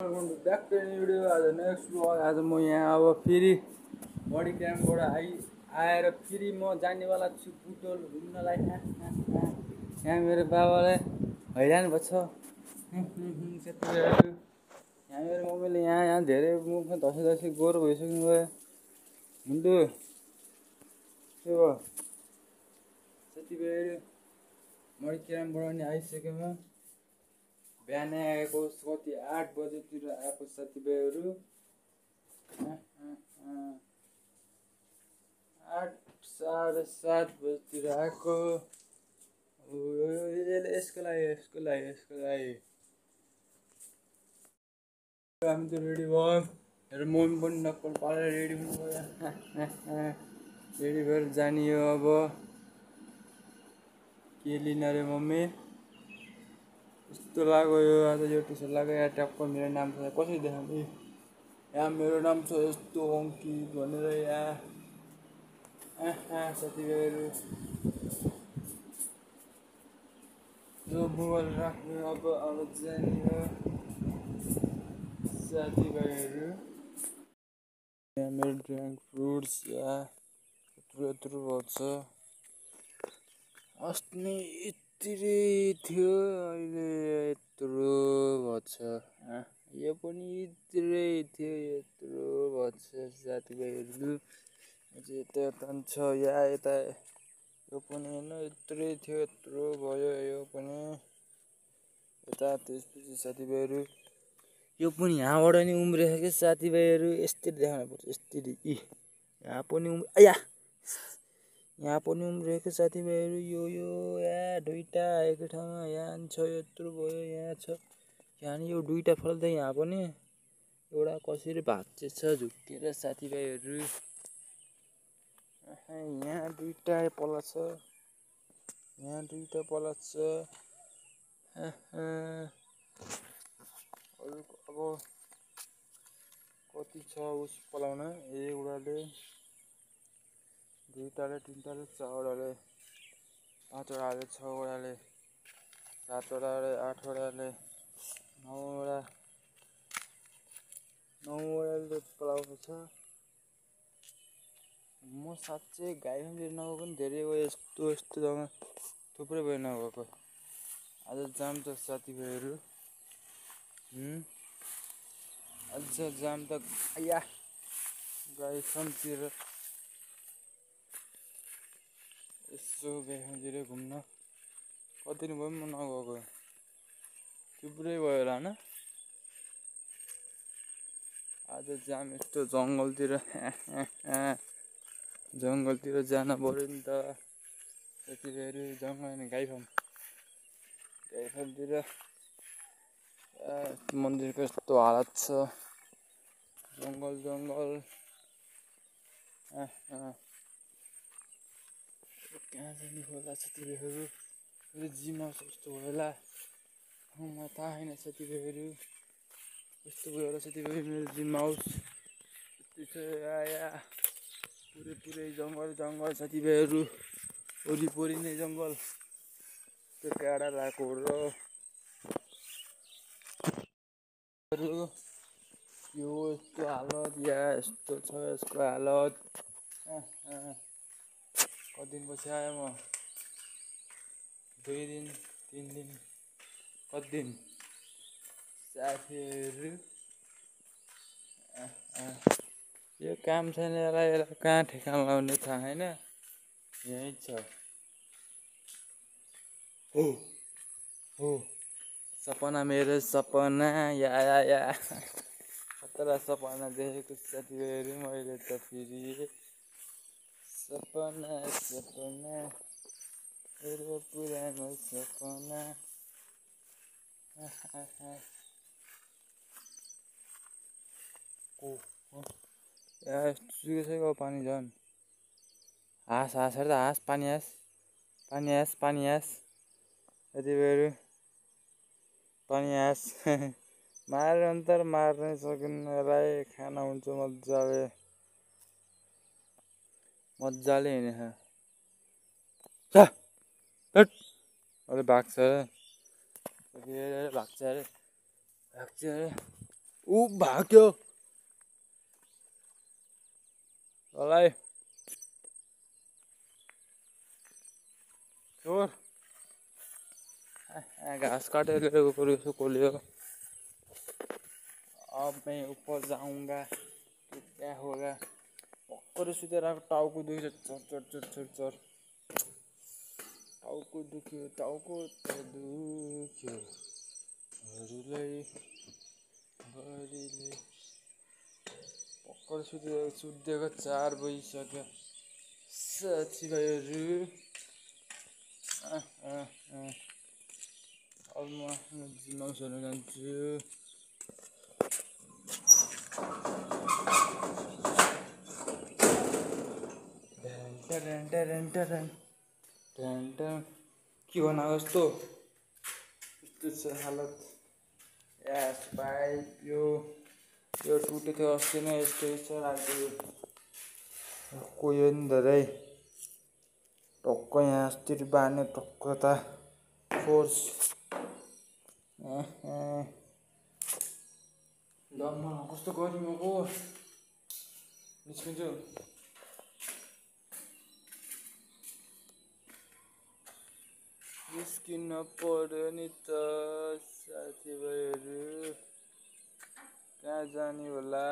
Back to video आज next blog. आज म यहाँ अब फेरि बडी क्याम्पबाट आएर फेरि म जानेवाला छु बुटोल घुम्नलाई। यहाँ मेरो बाबालाई हैरान भएको छ। यहाँ मेरो मम्मीले यहाँ धेरै मुखमा धसी गोरो भइसक्नु भयो। मुन्टु के भयो साथीभाइहरू, बडी क्याम्पबाट नि आइसकेमा। बिहानै आएको कति 8 बजेतिर आएको साथीभाइहरू। 8 साढे 7 बजेतिर आएको। यसको लागि हामी त रेडी भयो। मेरो मम्मी पनि नक्कल पारेर रेडी हुनुभयो। रेडी भएर जाने हो अब। के लिन रे मम्मी? यस्तो लाग्यो यो आज यो टी सर्ट लाग्यो। यहाँ ट्याक्क मेरो नाम छ। कसरी देखाउने? यहाँ मेरो नाम छ यस्तो अङ्कित भनेर। यहाँ साथीभाइहरू यो मोबाइल राख्ने अब जाने हो साथीभाइहरू। यहाँ मेरो ड्राई फ्रुट्स यहाँ यत्रो भएको छ। अस्ति यत्रै थियो, अहिले यत्रो भएको छ। यो पनि यत्रै थियो, यत्रो भएको छ साथीभाइहरू। यता छ यहाँ यता यो पनि होइन, यत्रै थियो यत्रो भयो। यो पनि यता त्यसपछि साथीभाइहरू यो पनि यहाँबाट नि उम्रेछ कि साथीभाइहरू। यस्तरी देखाउनु पर्छ, यस्तरी। यहाँ पनि यहाँ पनि उम्रेको साथीभाइहरू। यो यहाँ दुईटा एकै ठाउँमा यहाँ छ, यत्रो भयो। यहाँ छ, यहाँ नि यो दुईटा फल्दै यहाँ पनि एउटा कसरी भाँचेछ झुक्केर साथीभाइहरू। यहाँ दुईटा पलाछ, यहाँ दुईटा पलाछ। अब कति छ उस पलाउन? एउटाले, दुईटाले, तिनटाले, चारवटाले, पाँचवटाले, छवटाले, सातवटाले, आठवटाले, नौवटाले पलाएको छ। म साँच्चै गाई खातिर नगएको पनि धेरै भयो। यस्तो जग्गा थुप्रै भयो नगएको। आज जाम त साथीभाइहरू। आज जाम त गाई फार्मतिर यसो गाई फार्मतिर घुम्न कति दिन भयो म नगएको। थुप्रै भयो होला होइन। आज जाम यस्तो जङ्गलतिर जान पर्यो नि त साथीभाइहरू। जङ्गल गाई फार्मतिर मन्दिरको यस्तो हालत छ। जङ्गल कहाँ जाने होला साथीभाइहरू? मेरो जिम हाउस कस्तो भयो होला मलाई थाहा छैन साथीभाइहरू। यस्तो भयो होला साथीभाइ मेरो जिम हाउस। यति छ यहाँ पुरै जङ्गल साथीभाइहरू। वरिपरि नै जङ्गल। त्यो काँडा लगाएको हो र यो यस्तो हालत। यहाँ यस्तो छ यसको हालत। कति दिनपछि आएँ म? 2 दिन 3 दिन कति दिन साथीहरू। यो काम छैन यसलाई कहाँ ठेकान लाउने थाहा छैन। यहीँ छ हो सपना, मेरो सपना। या खतरा सपना देखेको साथीभाइहरू मैले त फेरि। सपना मेरो पुरानो सपना। सुकेको पानी झन्। हाँस हेर त, हाँस पानी हाँस साथीभाइहरू। पानी हाँस मारेर अन्तर मार्नै सकिन्न यसलाई। खाना हुन्छ मजाले हिँडेछ। अहिले भाग्छ अरे, भाग्छ अरे। ऊ भाग्यो तँलाई छोड़ घास काटेर ऊपर उसको खोलियो अब मैं ऊपर जाऊंगा तो क्या होगा भर्खर सुतेर आएको टाउको दुख्यो चर टाउको दुख्यो त दुख्यो भर्खर सुतेको 4 बजिसक्यो साथीभाइहरू अब म आफ्नो जिमाउस हेर्न जान्छु के भन जस्तो यस्तो छ हालत यास पाइप यो टुटेको थियो अस्ति नै यस्तै छ राति कोही नि धेरै टक्क यहाँ अस्ति बाँध्ने टक्क त फोर्स दममा कस्तो गरिएको निस्किन्छु निस्किन पर्यो नि त साथीभाइहरू कहाँ जाने होला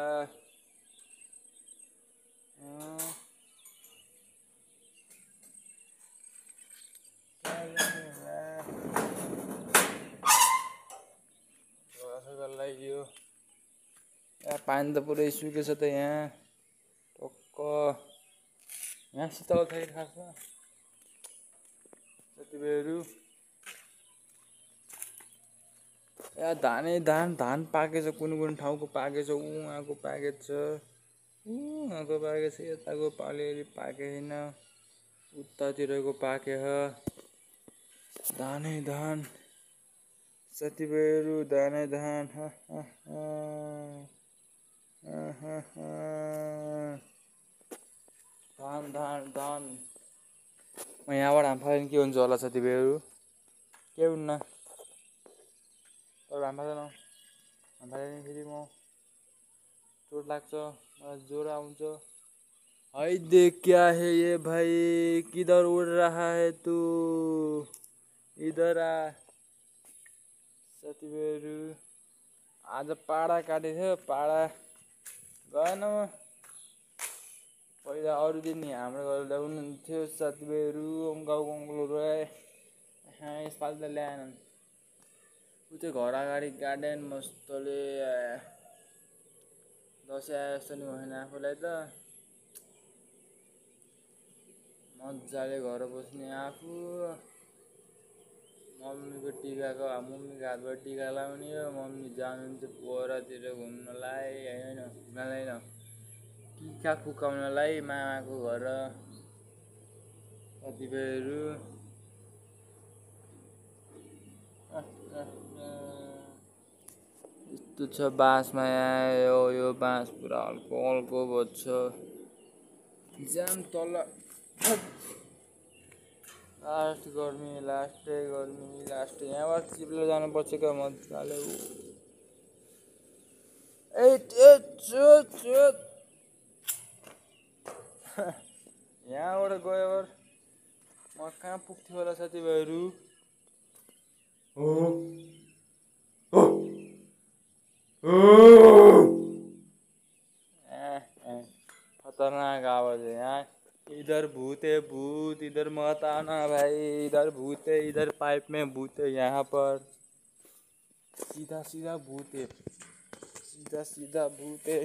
यो पानी त पुरै सुकेछ त यहाँ टक्क यहाँ शीतल थियो खासमा साथीभाइहरू धान पाकेछ कुन ठाउँको पाकेछ उहाँको पाकेछ यताको अलिअलि पाकेन उतातिरको पाके धान साथीभाइहरू धान म यहाँबाट हाम फाल्यो के हुन्छ होला साथीभाइहरू के हुन्न तर हाम फाल्यो फेरि म चोट लाग्छ मलाई ज्वरो आउँछ हाय देख क्या है ये भाई किधर उड़ रहा है तू इधर आ साथीभाइहरू आज पाडा काटेको थियो पाडा गएन म पहिला अरू दिन नि हाम्रो घर ल्याउनुहुन्थ्यो साथीभाइहरू गाउँको अङ्कलहरू यसपालि त ल्याएनन् ऊ त्यो घर अगाडि गार्डन मस्तले दसैँ आए जस्तो नि भएन आफूलाई त मजाले घर बस्ने आफू मम्मीको हातबाट टिका लाउने हो मम्मी जानुहुन्छ पोहोरतिर घुम्नलाई होइन घुम्नलाई न टिका फुकाउनलाई मामाको घर साथीभाइहरू यस्तो छ बाँसमा यो बाँस पुरा हल्को बज्छ जाम तल लास्टै गर्मी यहाँबाट चिप्लेर जानुपर्छ क्या मजाले यहाँबाट गयो म कहाँ पुग्थ्यो होला साथीभाइहरू खतरनाक आवाज है यहाँ इधर भूत है भूत इधर मत आना भाई इधर भूत है इधर पाइप में भूत है यहाँ पर सीधा भूत है सीधा भूत है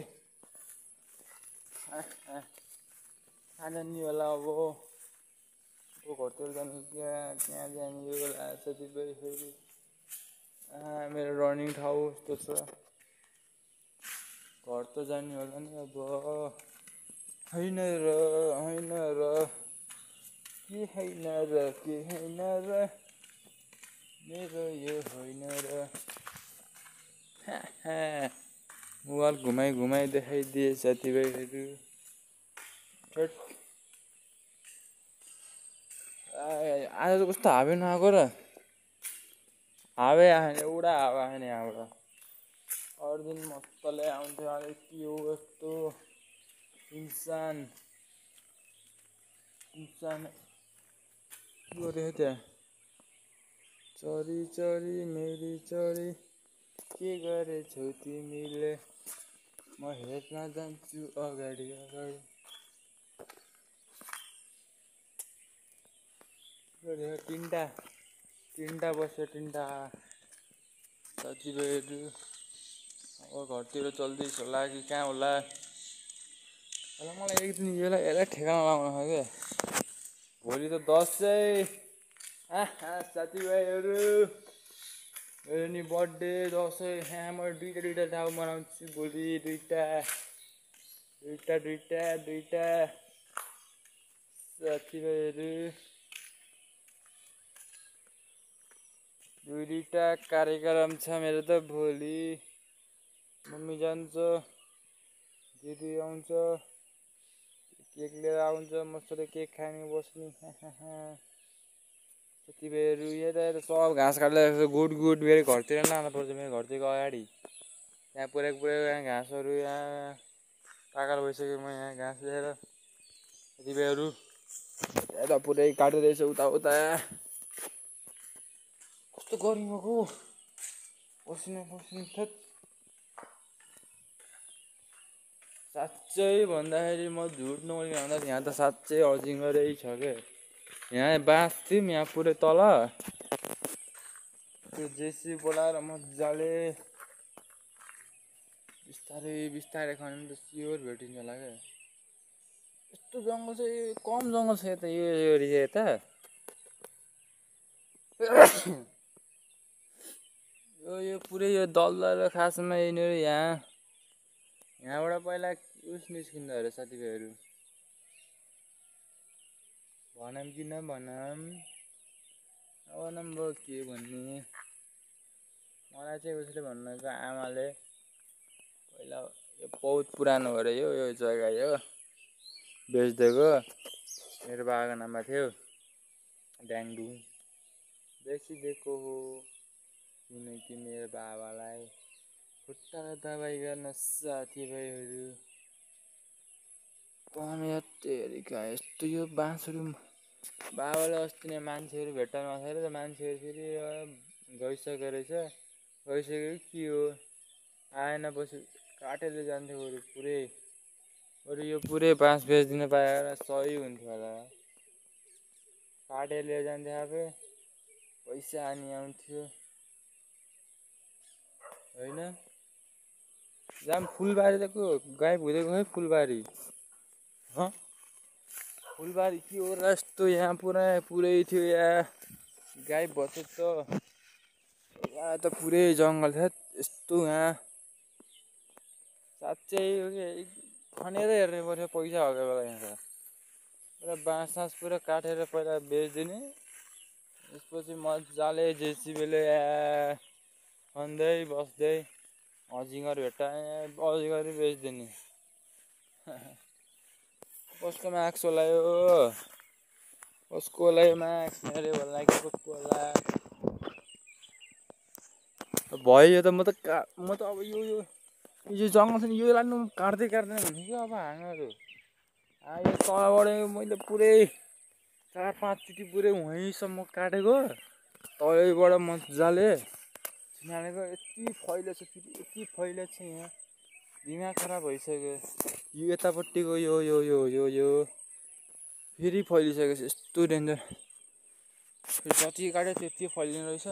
खाना नहीं होला अब घरतिर जाने त्यहाँ जाने होला साथीभाइ फेरि मेरो रनिङ ठाउँ यस्तो छ घर त जाने होला नि अब होइन र के होइन र मेरो यो होइन र मोबाइल घुमाइ देखाइदिए साथीभाइहरू आज त कस्तो हावे नआएको र हावे आएन एउटा हावा आएन यहाँबाट दिन मस्तले आउँथ्यो अहिले के हो यस्तो इन्सान गऱ्यो त्यहाँ चरी चरी मेरी चरी के गरेछौ तिमीले म हेर्न जान्छु अगाडि अगाडि तिनवटा बस्यो तिनवटा साथीभाइहरू अब घरतिर चल्दैछ होला कि कहाँ होला मलाई एक दिन यसलाई ठेगाना लगाउन छ क्या भोलि त दसैँ साथीभाइहरू मेरो नि बर्थडे दसैँ म दुईवटा ठाउँ मनाउँछु भोलि दुईवटा साथीभाइहरू दुईवटा कार्यक्रम छ मेरो त भोलि मम्मी जान्छ दिदी आउँछ केक लिएर आउँछ मस्तले केक खाने बस्ने साथीभाइहरू यता सब घाँस काट्दै गुड मेरो घरतिर लानु पर्छ मेरो घरतिरको अगाडि यहाँ पुऱ्याएको यहाँ घाँसहरू यहाँ पागल भइसक्यो म यहाँ घाँस लिएर साथीभाइहरू यता पुरै काट्दैछ उता कस्तो गर्मी भएको पसिना थेत साँच्चै भन्दाखेरि म झुट नबोलिकन भन्दा यहाँ त साँच्चै अजिङ्गरै छ क्या यहाँ बाँस थियौँ यहाँ पुरै तल त्यो जेसी बोलाएर मजाले बिस्तारै खाने पनि त स्योर भेटिन्छ होला क्या यस्तो जङ्गल चाहिँ कम जङ्गल छ यता यो एरिया यता यो पुरै यो दलदल खासमा यिनीहरू यहाँबाट पहिला उस निस्किँदो अरे साथीभाइहरू भनौँ कि नभनौँ अब के भन्ने मलाई चाहिँ उसले भन्नुको आमाले पहिला यो बहुत पुरानो हो अरे यो जग्गा यो बेचिदिएको मेरो बाबाको नाममा थियो ड्याङडुङ बेचिदिएको हो किनकि मेरो बाबालाई खुट्टाको दबाई गर्न साथीभाइहरू तेरिका यस्तो यो बाँसहरू बाबाले अस्ति नै मान्छेहरू भेट्टाउनु आएको थियो र मान्छेहरू फेरि गइसकेको रहेछ गइसक्यो के हो आएन पछि काटेर जान्थ्यो बरु यो पुरै बाँस बेचिदिन पाएर सही हुन्थ्यो होला काटेर लिएर जान्थ्यो आफै पैसा आनी आउँथ्यो होइन जाम फुलबारी त को गायब हुँदै गयो फुलबारी फुलबारी के हो र यस्तो यहाँ पुरै थियो यहाँ गायब भयो त यहाँ त पुरै जङ्गल छ यस्तो यहाँ साँच्चै हो कि खनेर हेर्ने पर्छ पैसा भएको बेला यहाँ त पुरा बाँस पुरा काटेर पहिला बेचिदिने त्यसपछि मजाले जेसिबीले खन्दै बस्दै अजिङ्गर भेट्टाए अजिङ्गरै बेचिदिने कसको माक्स होला यो कसको होला यो माक्स मेरो होला कि कसको होला भयो त म त अब यो जङ्गल छ नि यो लानु काट्दैन भने क्या अब हाँगाहरू यो तलबाट मैले पुरै 4-5 चोटि पुरै वहीँसम्म काटेको तलैबाट मजाले छिनालेको यति फैलेछ यहाँ दिमाग खराब भइसक्यो यो यतापट्टिको यो फेरि फैलिसकेको छ यस्तो डेन्जर जति काट्यो त्यति फैलिने रहेछ